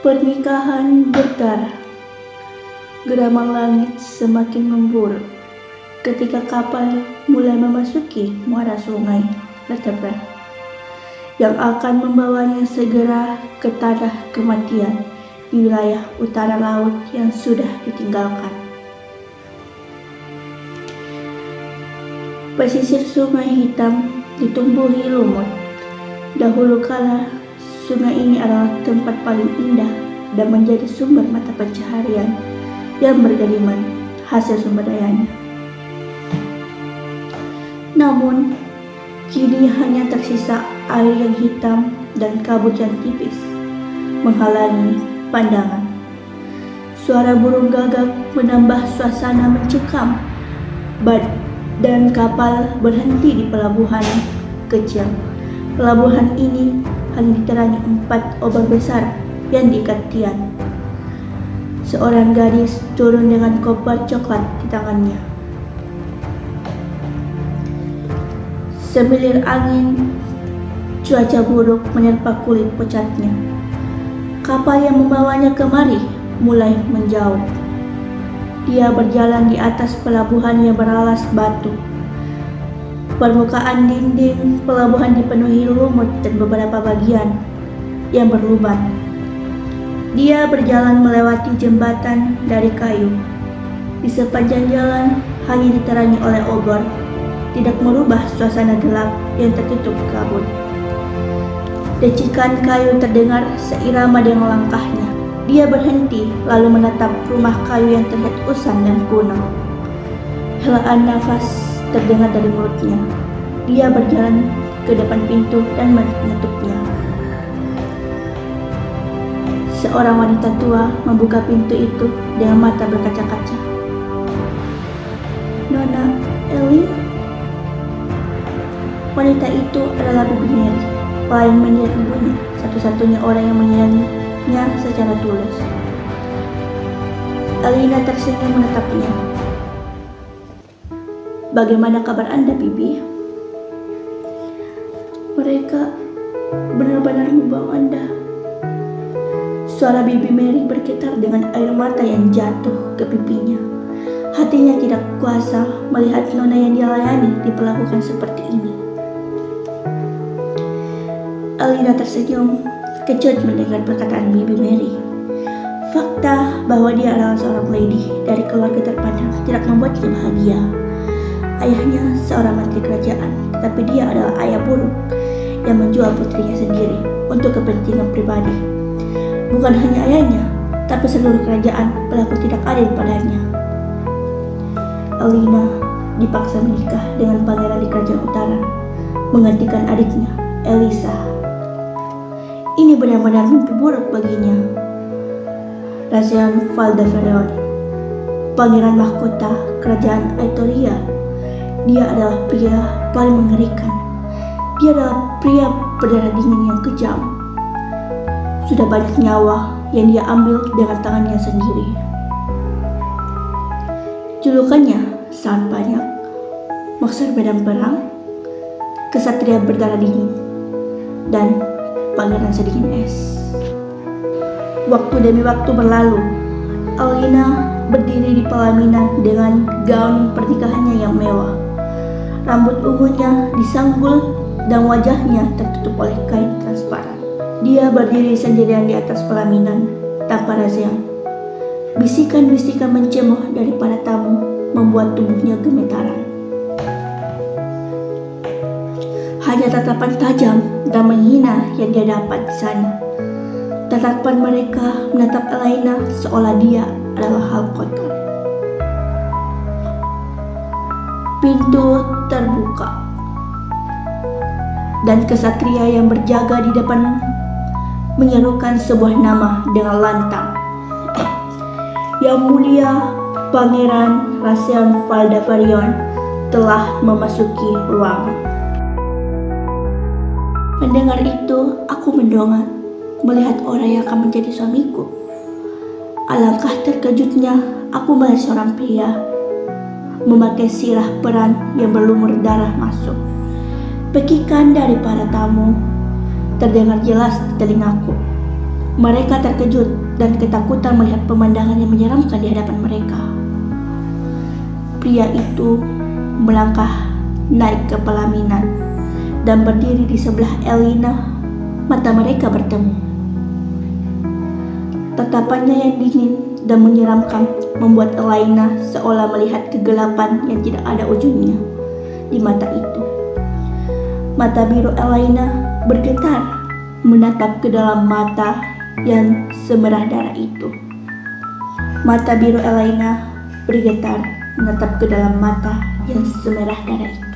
Pernikahan berdarah. Geraman langit semakin memburuk ketika kapal mulai memasuki muara sungai Latebra yang akan membawanya segera ke tanah kematian di wilayah utara laut yang sudah ditinggalkan. Pesisir Sungai Hitam ditumbuhi lumut. Dahulu kala, sungai ini adalah tempat paling indah dan menjadi sumber mata pencaharian yang bergeliman hasil sumber dayanya. Namun, kini hanya tersisa air yang hitam dan kabut yang tipis menghalangi pandangan. Suara burung gagak menambah suasana mencekam dan kapal berhenti di pelabuhan kecil. Pelabuhan ini hanya diterangi 4 obor besar yang diikat tiang. Seorang gadis turun dengan koper coklat di tangannya. Semilir angin cuaca buruk menerpa kulit pucatnya. Kapal yang membawanya kemari mulai menjauh. Dia berjalan di atas pelabuhan yang beralas batu. Permukaan dinding pelabuhan dipenuhi lumut dan beberapa bagian yang berlubang. Dia berjalan melewati jembatan dari kayu. Di sepanjang jalan hanya diterangi oleh obor, tidak merubah suasana gelap yang tertutup kabut. Decikan kayu terdengar seirama dengan langkahnya. Dia berhenti lalu menatap rumah kayu yang terlihat usang dan kuno. Helaan nafas terdengar dari mulutnya. Dia berjalan ke depan pintu dan menutupnya. Seorang wanita tua membuka pintu itu dengan mata berkaca-kaca. "Nona Elin?" Wanita itu adalah Bibi Mary, pelayan mendiang ibunya, satu-satunya orang yang menyayanginya secara tulus. Elina tersenyum menatapnya. "Bagaimana kabar Anda, Bibi?" "Mereka benar-benar membuang Anda." Suara Bibi Mary bergetar dengan air mata yang jatuh ke pipinya. Hatinya tidak kuasa melihat nona yang dia layani diperlakukan seperti ini. Elina tersenyum, kejut mendengar perkataan Bibi Mary. Fakta bahwa dia adalah seorang lady dari keluarga terpandang tidak membuatnya bahagia. Ayahnya seorang menteri kerajaan, tetapi dia adalah ayah buruk yang menjual putrinya sendiri untuk kepentingan pribadi. Bukan hanya ayahnya, tapi seluruh kerajaan berlaku tidak adil padanya. Elina dipaksa menikah dengan pangeran di kerajaan utara, menggantikan adiknya, Elisa. Ini benar-benar mimpi buruk baginya. Rasean Valdefarion, pangeran mahkota kerajaan Aetoria. Dia adalah pria paling mengerikan. Dia adalah pria berdarah dingin yang kejam. Sudah banyak nyawa yang dia ambil dengan tangannya sendiri. Julukannya sangat banyak: Monster medan perang, kesatria berdarah dingin, dan pangeran sedingin es. Waktu demi waktu berlalu. Elina berdiri di pelaminan dengan gaun pernikahannya yang mewah. Rambut ungunya disanggul dan wajahnya tertutup oleh kain transparan. Dia berdiri sendirian di atas pelaminan tanpa rasean. Bisikan-bisikan mencemoh dari para tamu membuat tubuhnya gemetaran. Hanya tatapan tajam dan menghina yang dia dapat di sana. Tatapan mereka menatap Elina seolah dia adalah hal kotor. Pintu terbuka dan kesatria yang berjaga di depan menyerukan sebuah nama dengan lantang. "Yang mulia Pangeran Rasean Valdefarion telah memasuki ruangan." Mendengar itu, aku mendongak melihat orang yang akan menjadi suamiku. Alangkah terkejutnya aku melihat seorang pria memakai sirah peran yang berlumur darah masuk. Pekikan dari para tamu terdengar jelas di telingaku. Mereka terkejut dan ketakutan melihat pemandangan yang menyeramkan di hadapan mereka. Pria itu melangkah naik ke pelaminan dan berdiri di sebelah Elina. Mata mereka bertemu. Tatapannya yang dingin dan menyeramkan membuat Elina seolah melihat kegelapan yang tidak ada ujungnya di mata itu. Mata biru Elina bergetar menatap ke dalam mata yang semerah darah itu. Mata biru Elina bergetar menatap ke dalam mata yang semerah darah itu.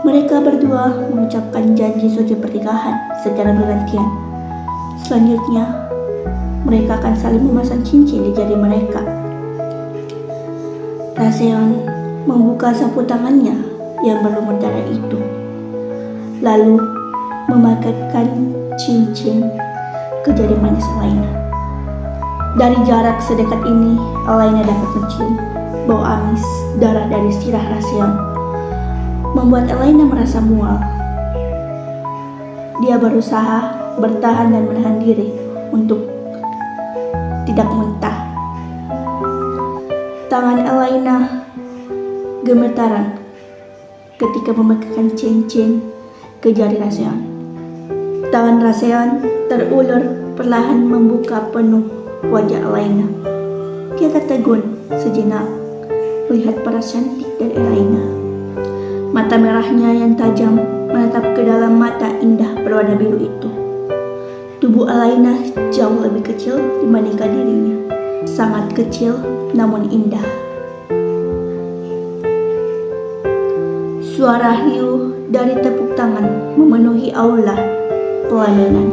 Mereka berdua mengucapkan janji suci pernikahan secara bergantian. Selanjutnya, mereka akan saling memasang cincin di jari mereka. Raseon membuka sapu tangannya yang berlumur darah itu, lalu memakaikan cincin ke jari manis Elina. Dari jarak sedekat ini, Elina dapat mencium bau amis darah dari sirah Raseon, membuat Elina merasa mual. Dia berusaha bertahan dan menahan diri untuk tidak muntah. Tangan Elina gemetaran ketika memakaikan cincin ke jari Raseon. Tangan Raseon terulur perlahan membuka penuh wajah Elina. Dia tertegun sejenak melihat paras cantik dari Elina. Mata merahnya yang tajam menatap ke dalam mata indah berwarna biru itu. Tubuh Elina jauh lebih kecil dibandingkan dirinya. Sangat kecil namun indah. Suara riuh dari tepuk tangan memenuhi aula pelaminan.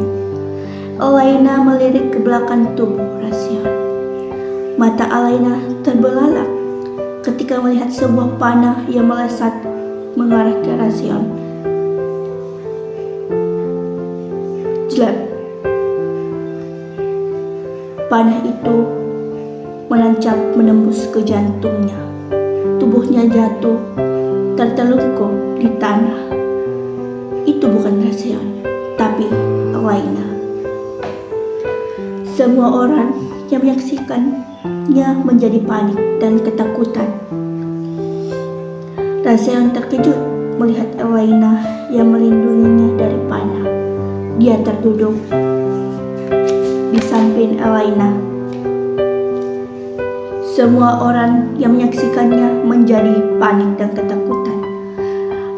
Elina melirik ke belakang tubuh Raseon. Mata Elina terbelalak ketika melihat sebuah panah yang melesat mengarah ke Raseon. Jelek. Panah itu menancap menembus ke jantungnya. Tubuhnya jatuh tertelungkup di tanah. Itu bukan Raseon, tapi Elina. Semua orang yang menyaksikannya menjadi panik dan ketakutan. Raseon terkejut melihat Elina yang melindunginya dari panah. Dia terduduk di samping Elina. Semua orang yang menyaksikannya menjadi panik dan ketakutan.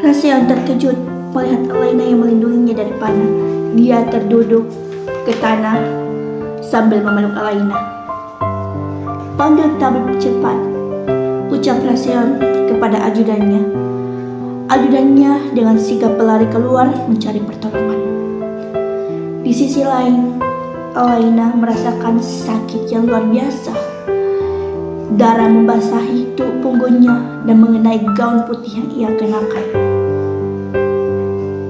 Raseon terkejut melihat Elina yang melindunginya dari panah. Dia terduduk ke tanah sambil memeluk Elina. "Panggil tabib cepat," ucap Raseon kepada ajudannya. Ajudannya dengan sigap berlari keluar mencari pertolongan. Di sisi lain, Elina merasakan sakit yang luar biasa. Darah membasahi punggungnya dan mengenai gaun putih yang ia kenakan.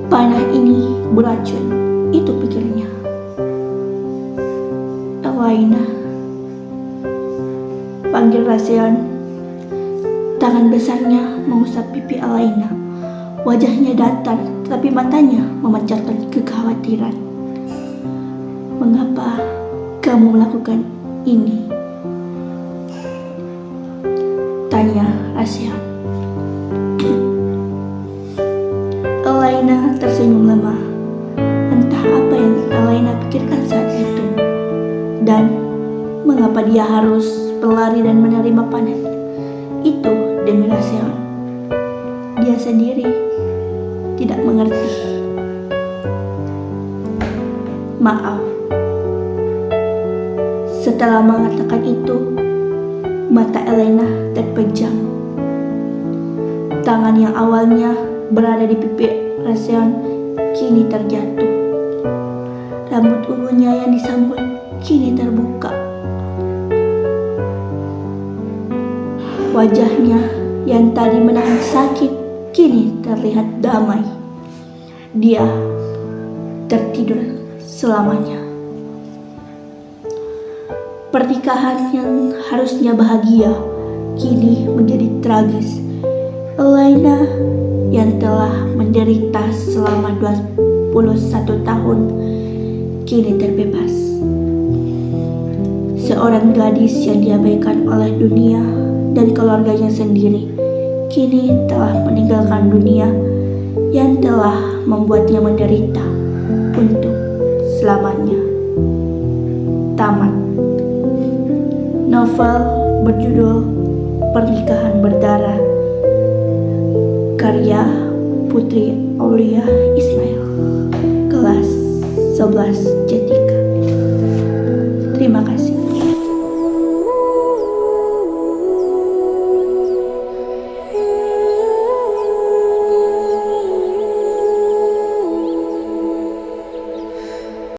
Panah ini beracun, itu pikirnya. Elina, panggil Raseon. Tangan besarnya mengusap pipi Elina. Wajahnya datar, tetapi matanya memancarkan kekhawatiran. "Mengapa kamu melakukan ini?" tanya Raseon. Elina tersenyum lemah. Entah apa yang Elina pikirkan saat itu, dan mengapa dia harus berlari dan menerima panah itu demi Raseon. Dia sendiri tidak mengerti. "Maaf." Setelah mengatakan itu, mata Elina terpejam. Tangan yang awalnya berada di pipi Raseon kini terjatuh. Rambut ungunya yang disambut kini terbuka. Wajahnya yang tadi menahan sakit kini terlihat damai. Dia tertidur selamanya. Pernikahan yang harusnya bahagia kini menjadi tragis. Elina yang telah menderita selama 21 tahun kini terbebas. Seorang gadis yang diabaikan oleh dunia dan keluarganya sendiri kini telah meninggalkan dunia yang telah membuatnya menderita untuk selamanya. Tamat. Novel berjudul Pernikahan Berdarah, karya Putri Aulia Ismail, kelas 11 Jetika. Terima kasih.